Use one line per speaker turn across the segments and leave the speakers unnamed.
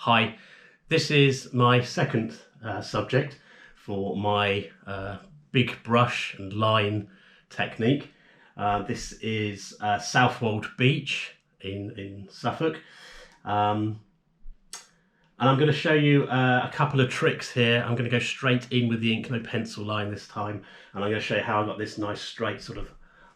Hi, this is my second subject for my big brush and line technique. This is Southwold Beach in Suffolk. And I'm going to show you a couple of tricks here. I'm going to go straight in with the ink, no pencil line this time. And I'm going to show you how I got this nice straight sort of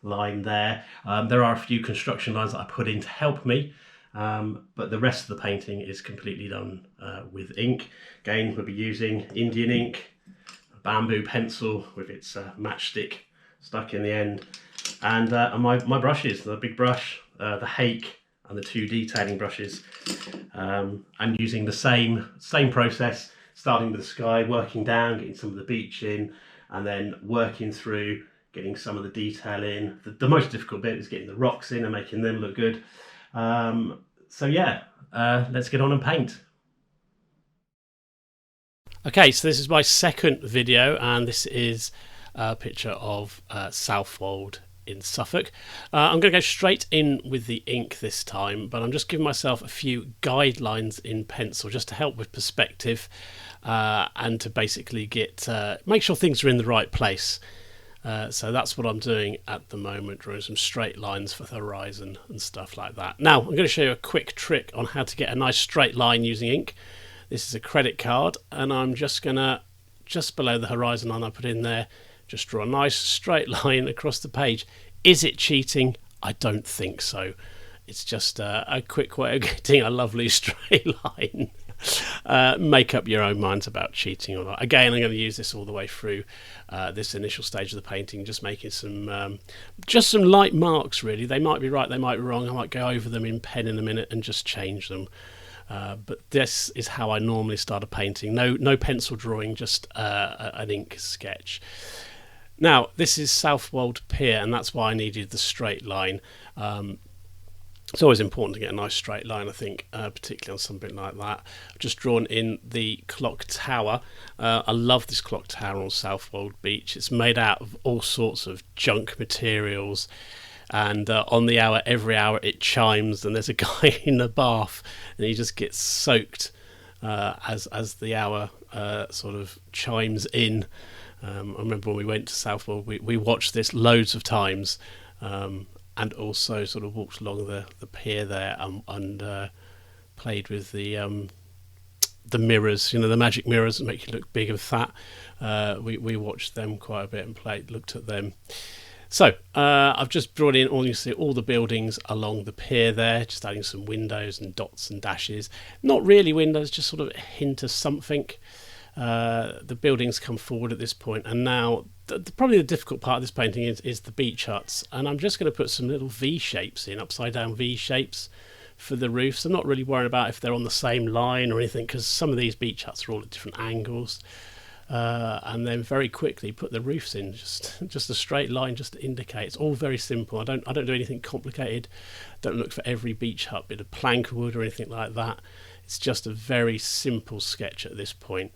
line there. There are a few construction lines that I put in to help me. But the rest of the painting is completely done with ink. Again, we'll be using Indian ink, a bamboo pencil with its matchstick stuck in the end, and my brushes, the big brush, the hake, and the two detailing brushes. I'm using the same process, starting with the sky, working down, getting some of the beach in, and then working through, getting some of the detail in. The most difficult bit is getting the rocks in and making them look good. So yeah, let's get on and paint. Okay, so this is my second video, and this is a picture of Southwold in Suffolk. I'm going to go straight in with the ink this time, but I'm just giving myself a few guidelines in pencil just to help with perspective and to basically make sure things are in the right place. So that's what I'm doing at the moment, drawing some straight lines for the horizon and stuff like that. Now I'm going to show you a quick trick on how to get a nice straight line using ink. This is a credit card, and I'm just going to, just below the horizon line I put in there, just draw a nice straight line across the page. Is it cheating? I don't think so. It's just a quick way of getting a lovely straight line. Make up your own minds about cheating or not. Again, I'm going to use this all the way through this initial stage of the painting, just making some light marks really. They might be right, they might be wrong. I might go over them in pen in a minute and just change them. But this is how I normally start a painting. No pencil drawing, just an ink sketch. Now, this is Southwold Pier, and that's why I needed the straight line. It's always important to get a nice straight line, I think, particularly on something like that. I've just drawn in the clock tower. I love this clock tower on Southwold Beach. It's made out of all sorts of junk materials, and on the hour, every hour it chimes, and there's a guy in the bath, and he just gets soaked as the hour sort of chimes in. I remember when we went to Southwold, we watched this loads of times. And also sort of walked along the pier there and played with the mirrors, the magic mirrors that make you look big and fat. We watched them quite a bit and looked at them. So I've just brought in you see all the buildings along the pier there, just adding some windows and dots and dashes. Not really windows, just sort of a hint of something. The buildings come forward at this point, and now probably the difficult part of this painting is the beach huts, and I'm just going to put some little V shapes in, upside down V shapes for the roofs. I'm not really worried about if they're on the same line or anything, because some of these beach huts are all at different angles. And then very quickly put the roofs in, just a straight line, just to indicate. It's all very simple. I don't do anything complicated. Don't look for every beach hut bit of plank wood or anything like that. It's just a very simple sketch at this point.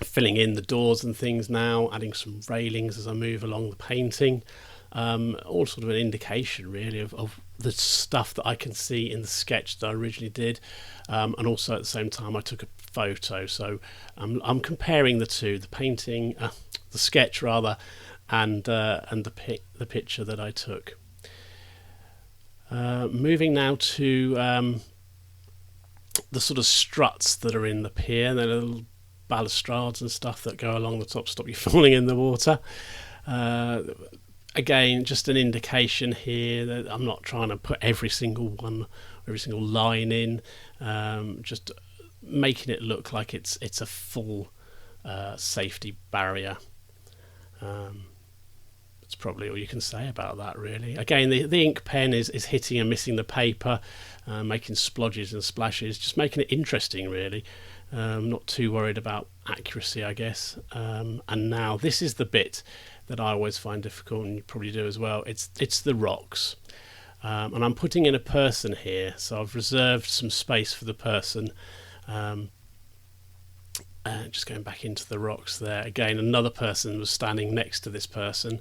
Filling in the doors and things now, adding some railings as I move along the painting. All sort of an indication really of the stuff that I can see in the sketch that I originally did, and also at the same time I took a photo, so I'm comparing the two, the painting, the sketch rather, and the picture that I took. Moving now to the sort of struts that are in the pier, and the little balustrades and stuff that go along the top, stop you falling in the water. Again, just an indication here that I'm not trying to put every single line in, just making it look like it's a full safety barrier. That's probably all you can say about that really. Again, the ink pen is hitting and missing the paper, making splodges and splashes, just making it interesting really. Not too worried about accuracy, I guess. And now this is the bit that I always find difficult, and you probably do as well. It's the rocks, and I'm putting in a person here, so I've reserved some space for the person. Just going back into the rocks there. Again, another person was standing next to this person,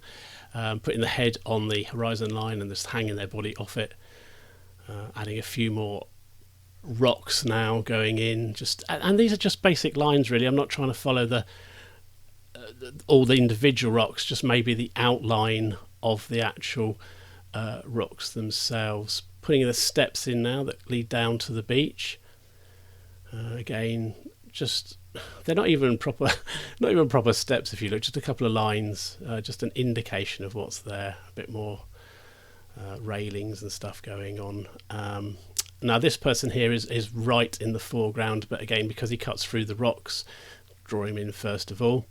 putting the head on the horizon line and just hanging their body off it. Adding a few more rocks now going in, and these are just basic lines really. I'm not trying to follow all the individual rocks, just maybe the outline of the actual rocks themselves. Putting the steps in now that lead down to the beach. Again, just they're not even proper steps if you look, just a couple of lines, just an indication of what's there, a bit more railings and stuff going on. Now this person here is right in the foreground, but again, because he cuts through the rocks, draw him in first of all.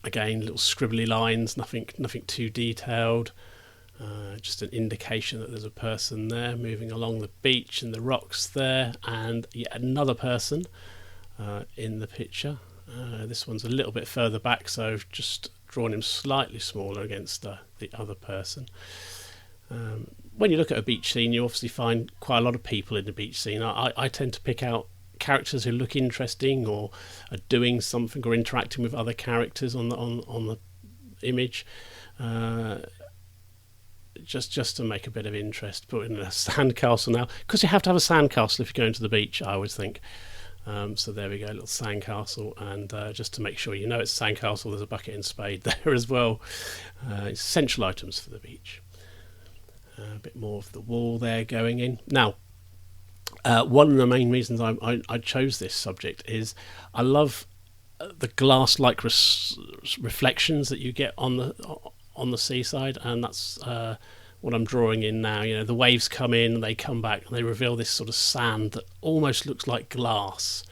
Again, little scribbly lines, nothing too detailed. Just an indication that there's a person there moving along the beach and the rocks there, and yet another person in the picture. This one's a little bit further back, so I've just drawn him slightly smaller against the other person. When you look at a beach scene, you obviously find quite a lot of people in the beach scene. I tend to pick out characters who look interesting or are doing something or interacting with other characters on the image. Just to make a bit of interest. Put in a sandcastle now, because you have to have a sandcastle if you're going to the beach, I always think. So there we go, a little sandcastle, and just to make sure you know it's a sandcastle, there's a bucket and spade there as well. Essential items for the beach. A bit more of the wall there going in. Now, one of the main reasons I chose this subject is I love the glass-like reflections that you get on the seaside, and that's what I'm drawing in now. You know, the waves come in, they come back, and they reveal this sort of sand that almost looks like glass,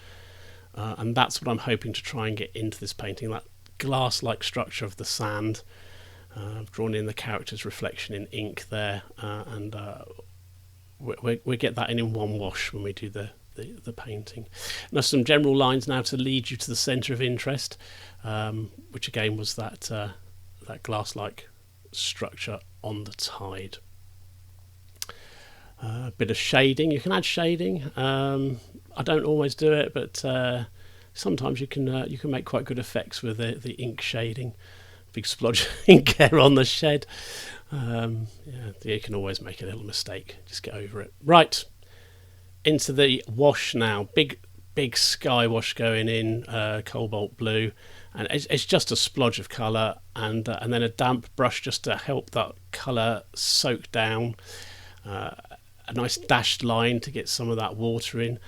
and that's what I'm hoping to try and get into this painting, that glass-like structure of the sand. I've drawn in the character's reflection in ink there, and we get that in one wash when we do the painting. Now some general lines now to lead you to the centre of interest, which again was that glass-like structure on the tide. A bit of shading. You can add shading. I don't always do it, but sometimes you can make quite good effects with the ink shading. Big splodge of ink there on the shed. You can always make a little mistake. Just get over it. Right, into the wash now. Big sky wash going in, cobalt blue, and it's just a splodge of colour, and then a damp brush just to help that colour soak down. A nice dashed line to get some of that water in.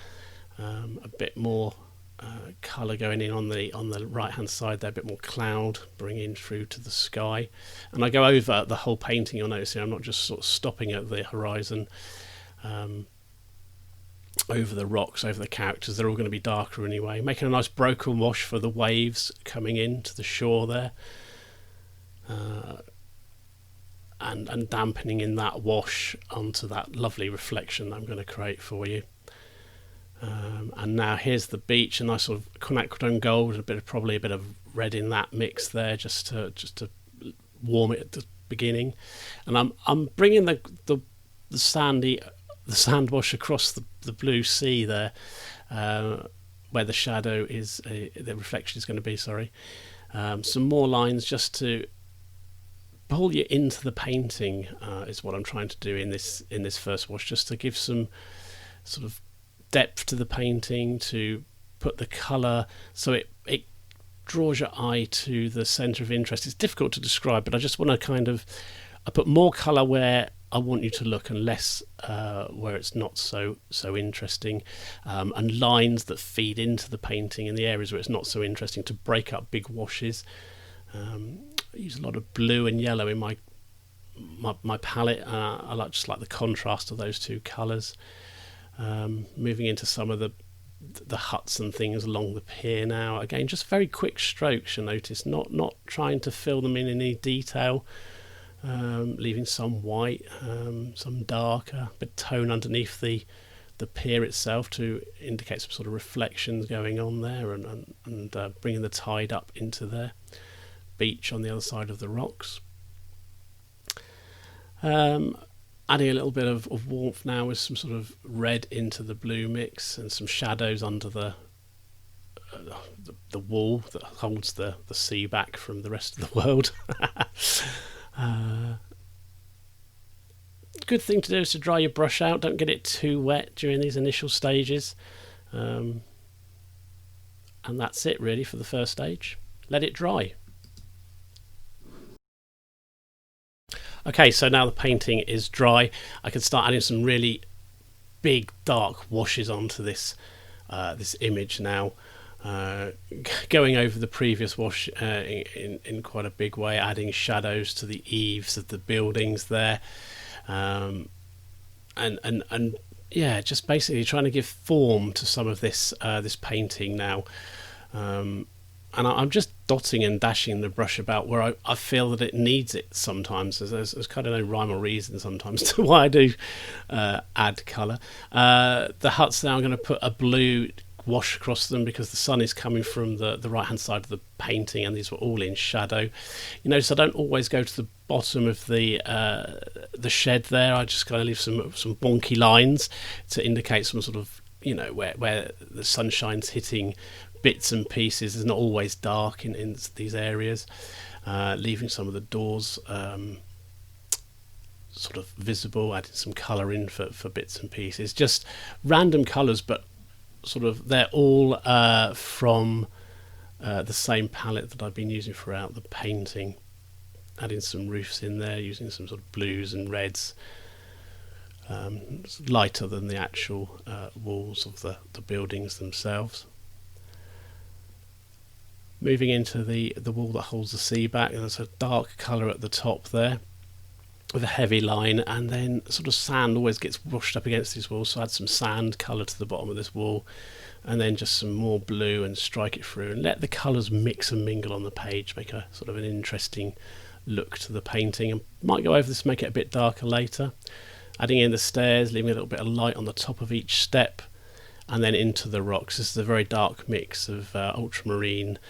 A bit more colour going in on the right hand side there, a bit more cloud bringing through to the sky. And I go over the whole painting. You'll notice here I'm not just sort of stopping at the horizon. Over the rocks, over the characters, they're all going to be darker anyway, making a nice broken wash for the waves coming in to the shore there, and dampening in that wash onto that lovely reflection that I'm going to create for you. And now here's the beach, a nice sort of quinacridone gold, probably a bit of red in that mix there, just to warm it at the beginning. And I'm bringing the sand wash across the blue sea there, where the shadow is, the reflection is going to be. Some more lines just to pull you into the painting is what I'm trying to do in this first wash, just to give some sort of depth to the painting, to put the colour so it draws your eye to the centre of interest. It's difficult to describe, but I just want to I put more colour where I want you to look and less where it's not so interesting, and lines that feed into the painting in the areas where it's not so interesting to break up big washes. I use a lot of blue and yellow in my palette. I just like the contrast of those two colours. Moving into some of the huts and things along the pier now. Again, just very quick strokes, you'll notice, not trying to fill them in any detail, leaving some white, some darker, but tone underneath the pier itself to indicate some sort of reflections going on there, and bringing the tide up into the beach on the other side of the rocks. Adding a little bit of warmth now with some sort of red into the blue mix, and some shadows under the wall that holds the sea back from the rest of the world. good thing to do is to dry your brush out. Don't get it too wet during these initial stages. And that's it really for the first stage. Let it dry. Okay, so now the painting is dry, I can start adding some really big dark washes onto this this image now, going over the previous wash in quite a big way, adding shadows to the eaves of the buildings there, and yeah, just basically trying to give form to some of this this painting now. And I'm just dotting and dashing the brush about where I feel that it needs it sometimes. There's kind of no rhyme or reason sometimes to why I do add colour. The huts now, I'm going to put a blue wash across them because the sun is coming from the right hand side of the painting, and these were all in shadow. You notice I don't always go to the bottom of the shed there. I just kind of leave some bonky lines to indicate some sort of, you know, where the sunshine's hitting bits and pieces. It's not always dark in these areas, leaving some of the doors sort of visible, adding some colour in for bits and pieces, just random colours, but sort of they're all from the same palette that I've been using throughout the painting, adding some roofs in there, using some sort of blues and reds, lighter than the actual walls of the buildings themselves. Moving into the wall that holds the sea back, there's a dark colour at the top there with a heavy line, and then sort of sand always gets washed up against these walls, so add some sand colour to the bottom of this wall, and then just some more blue and strike it through and let the colours mix and mingle on the page, make a sort of an interesting look to the painting. And might go over this, make it a bit darker later, adding in the stairs, leaving a little bit of light on the top of each step, and then into the rocks. This is a very dark mix of ultramarine,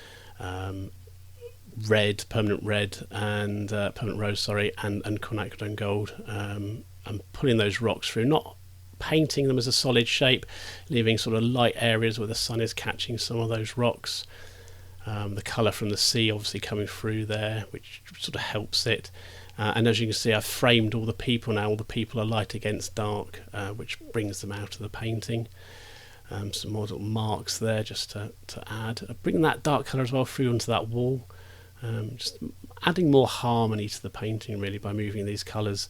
red, permanent red, and permanent rose, sorry, and quinacridone gold. I'm pulling those rocks through, not painting them as a solid shape, leaving sort of light areas where the sun is catching some of those rocks. The colour from the sea obviously coming through there, which sort of helps it. And as you can see, I've framed all the people now. All the people are light against dark, which brings them out of the painting. Some more little marks there just to add. Bringing that dark colour as well through onto that wall. Just adding more harmony to the painting really by moving these colours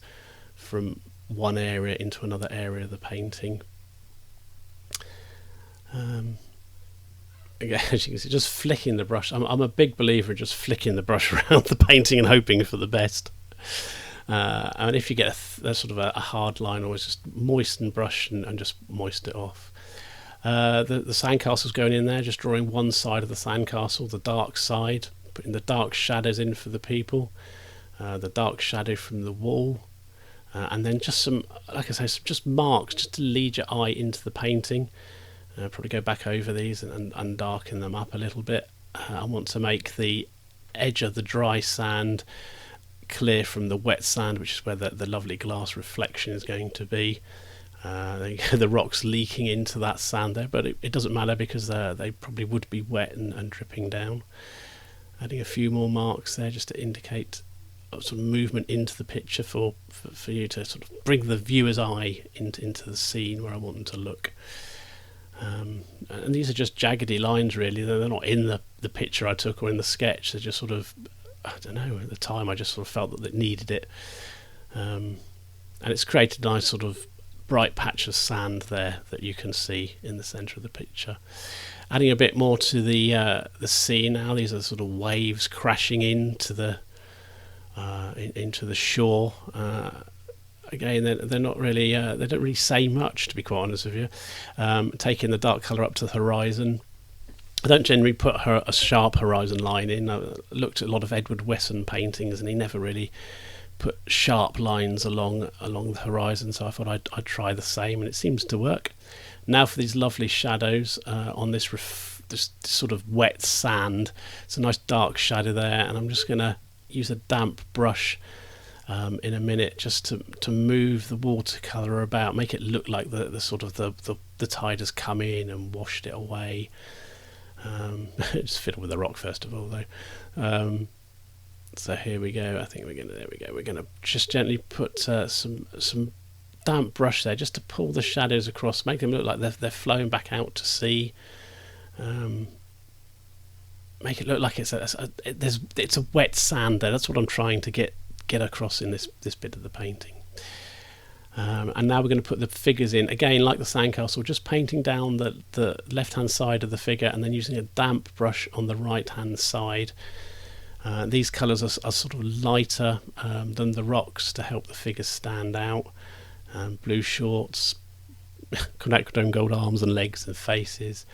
from one area into another area of the painting. Again, as you can see, just flicking the brush. I'm a big believer in just flicking the brush around the painting and hoping for the best. And if you get a sort of a hard line, always just moisten brush and just moist it off. The sandcastle's going in there, just drawing one side of the sandcastle, the dark side, putting the dark shadows in for the people, the dark shadow from the wall, and then just some, like I say, just marks just to lead your eye into the painting. Probably go back over these and darken them up a little bit. I want to make the edge of the dry sand clear from the wet sand, which is where the lovely glass reflection is going to be. The rocks leaking into that sand there, but it doesn't matter because they probably would be wet and dripping down. Adding a few more marks there just to indicate sort of movement into the picture for you to sort of bring the viewer's eye into the scene where I want them to look. And these are just jaggedy lines really. They're not in the picture I took or in the sketch. They're just sort of, I don't know, at the time I just sort of felt that it needed it. And it's created a nice sort of bright patch of sand there that you can see in the centre of the picture. Adding a bit more to the sea now. These are sort of waves crashing into the shore. Again, they're not really, they don't really say much, to be quite honest with you. Taking the dark colour up to the horizon. I don't generally put a sharp horizon line in. I looked at a lot of Edward Wesson paintings and he never really put sharp lines along the horizon, so I thought I'd try the same, and it seems to work. Now for these lovely shadows on this sort of wet sand. It's a nice dark shadow there, and I'm just going to use a damp brush in a minute just to move the watercolour about, make it look like the tide has come in and washed it away. Just fiddle with the rock first of all though. So here we go. I think we're gonna just gently put some damp brush there just to pull the shadows across, make them look like they're flowing back out to sea. Make it look like it's a wet sand there. That's what I'm trying to get across in this bit of the painting. And now we're going to put the figures in again, like the sandcastle, just painting down the left hand side of the figure and then using a damp brush on the right hand side. These colours are sort of lighter than the rocks to help the figures stand out. Blue shorts, quinacridone gold arms and legs and faces.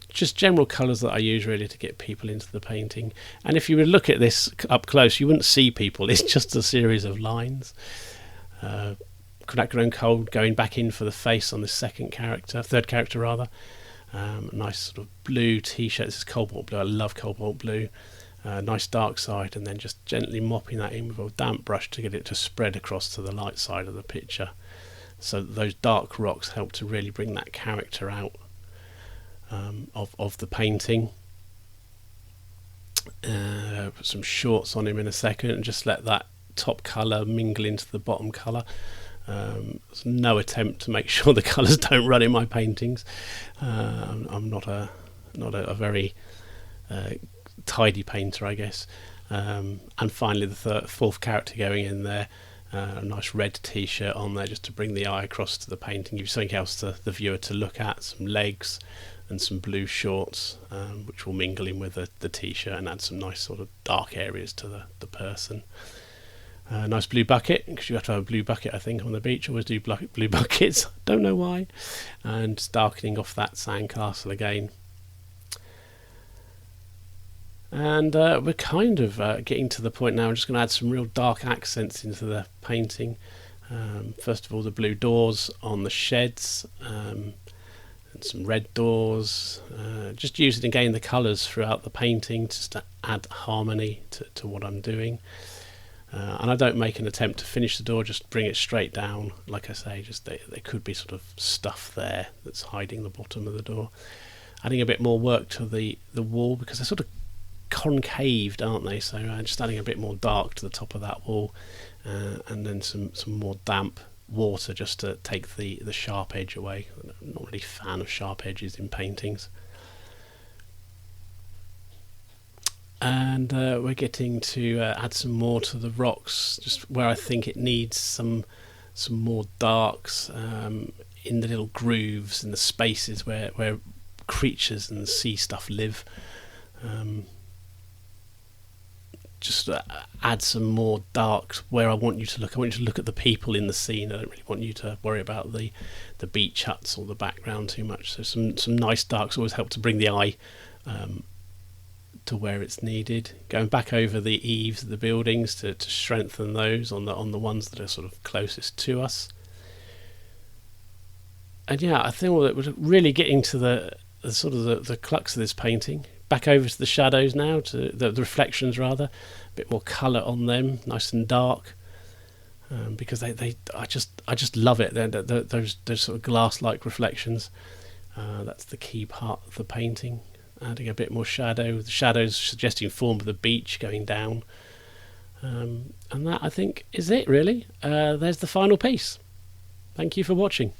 Just general colours that I use really to get people into the painting. And if you would look at this up close, you wouldn't see people. It's just a series of lines. Quinacridone gold going back in for the face on this third character rather. A nice sort of blue t-shirt. This is Colbolt blue. I love Colbolt blue. Nice dark side, and then just gently mopping that in with a damp brush to get it to spread across to the light side of the picture. So those dark rocks help to really bring that character out of the painting. Put some shorts on him in a second and just let that top colour mingle into the bottom colour. There's no attempt to make sure the colours don't run in my paintings. I'm not a very tidy painter, I guess. And finally the fourth character going in there, a nice red t-shirt on there just to bring the eye across to the painting, give something else to the viewer to look at, some legs and some blue shorts, which will mingle in with the t-shirt and add some nice sort of dark areas to the person. Nice blue bucket, because you have to have a blue bucket, I think, on the beach. Always do blue buckets, don't know why. And just darkening off that sandcastle again. And we're kind of getting to the point now. I'm just going to add some real dark accents into the painting. First of all, the blue doors on the sheds, and some red doors. Just using again the colours throughout the painting just to add harmony to what I'm doing. And I don't make an attempt to finish the door, just bring it straight down. Like I say, just there could be sort of stuff there that's hiding the bottom of the door. Adding a bit more work to the wall, because they're sort of concaved, aren't they? So just adding a bit more dark to the top of that wall, and then some more damp water just to take the sharp edge away. I'm not really a fan of sharp edges in paintings. And we're getting to add some more to the rocks, just where I think it needs some more darks in the little grooves and the spaces where creatures and sea stuff live. Just add some more darks where I want you to look. I want you to look at the people in the scene. I don't really want you to worry about the beach huts or the background too much. So some nice darks always help to bring the eye to where it's needed. Going back over the eaves of the buildings to strengthen those on the ones that are sort of closest to us. And yeah, I think that we're really getting to the sort of the crux of this painting. Back over to the shadows now, to the reflections rather, a bit more colour on them, nice and dark, because I just love it. Those sort of glass-like reflections. That's the key part of the painting. Adding a bit more shadow, the shadows suggesting form of the beach going down, and that I think is it really. There's the final piece. Thank you for watching.